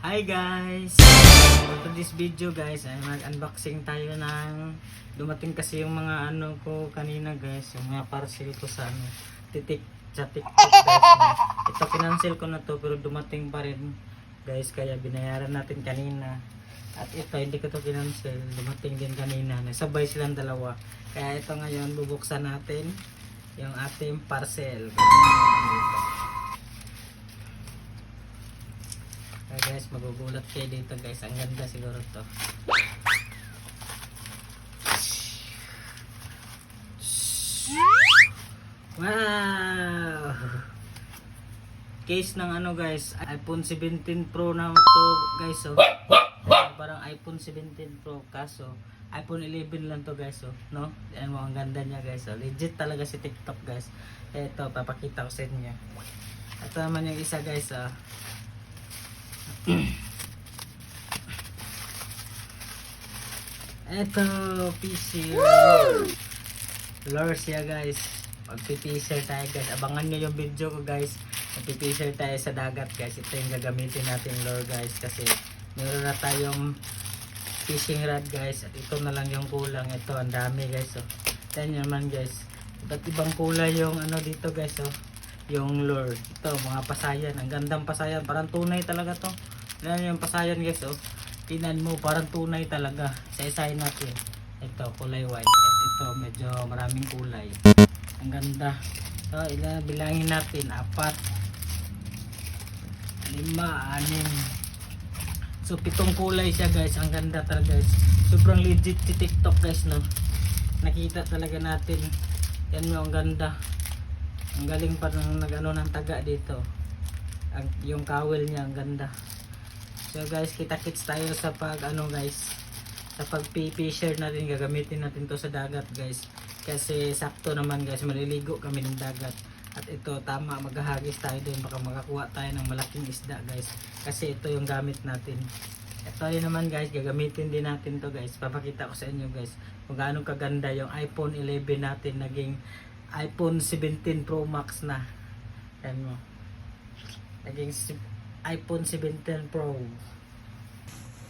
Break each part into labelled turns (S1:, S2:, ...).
S1: Hi guys! For this video guys, ay mag-unboxing tayo ng dumating kasi yung mga ano ko kanina guys, yung mga parcel ko sa ano, sa TikTok guys. Ito kinancel ko na to pero dumating pa rin guys, kaya binayaran natin kanina. At ito hindi ko to kinancel, dumating din kanina, nasabay silang dalawa. Kaya ito ngayon bubuksan natin yung ating parcel. Guys, magugulat kayo dito guys. Ang ganda siguro to. Wow! Case ng ano guys, iPhone 17 Pro na to guys. Oh. Parang iPhone 17 Pro kaso iPhone 11 lang to guys. Oh, no? Yan mo, ang ganda niya guys. Oh. Legit talaga si TikTok guys. Ito, papakita ko sa inyo. Ito naman yung isa guys. Oh. Eto, PC lure siya guys. Magpipisher tayo guys. Abangan nyo yung video ko guys. Magpipisher tayo sa dagat guys. Ito yung gagamitin natin lure guys. Kasi meron na tayong fishing rod guys. At ito na lang yung kulang. Ito, ang dami guys. Oh. Yan naman guys. Iba't ibang kulay yung ano dito guys. Oh. Yung lure. Ito, mga pasayan. Ang gandang pasayan. Parang tunay talaga to. Yan yung pasayan guys. Oh. Tingnan mo, parang tunay talaga. Isa-isahin natin. Ito, kulay white. At ito, medyo maraming kulay. Ang ganda. So, bilangin natin. 4, 5, 6. So, 7 kulay siya guys. Ang ganda talaga guys. Sobrang legit si TikTok guys, no? Nakita talaga natin. Yan mo, ang ganda. Ang galing pa ng nag-ano ng taga dito. Yung kawel niya, ang ganda. So guys, kita-kits tayo sa pag ano guys, sa pag-fisher natin. Gagamitin natin to sa dagat guys. Kasi sakto naman guys, maliligo kami ng dagat. At ito, tama, maghahagis tayo din. Baka makakuha tayo ng malaking isda guys. Kasi ito yung gamit natin. Ito yun naman guys, gagamitin din natin to guys. Papakita ko sa inyo guys kung gaano kaganda yung iPhone 11 natin. Naging iPhone 17 Pro Max na. Yan mo. Naging iPhone 17 Pro.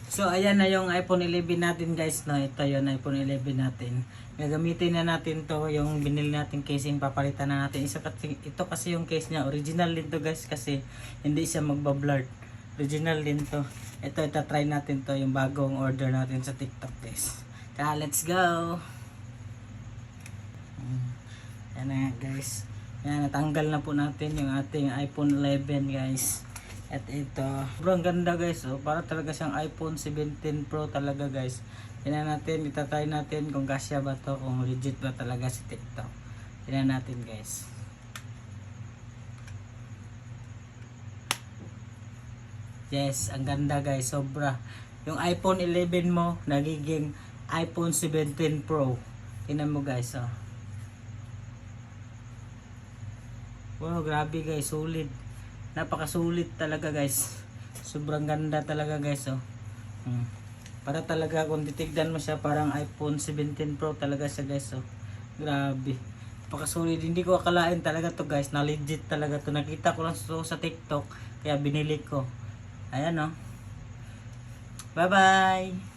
S1: So ayan na yung iPhone 11 natin guys, no. Ito yung iPhone 11 natin. Gagamitin na natin to, yung binili natin casing, papalitan na natin. Ito kasi yung case niya, original din to guys, kasi hindi siya magbablur. Original din to. Ito, try natin to, yung bagong order natin sa TikTok guys. Kaya let's go. Yan na guys. Yan, natanggal na po natin yung ating iPhone 11 guys. At ito, sobrang ganda guys. Oh, para talaga siyang iPhone 17 Pro talaga guys. Tingnan natin, itatry natin kung kasya ba to, kung legit ba talaga si TikTok. Tingnan natin guys. Yes, ang ganda guys, sobra. Yung iPhone 11 mo, nagiging iPhone 17 Pro. Tingnan mo guys, oh. Wow, grabe guys, solid. Napakasulit talaga guys. Sobrang ganda talaga guys, oh. Para talaga kung titignan mo siya, parang iPhone 17 Pro talaga siya guys, oh. Grabe. Napakasulit. Hindi ko akalain talaga to guys, na legit talaga to. Nakita ko lang sa TikTok, kaya binili ko. Ayan, oh. Bye bye.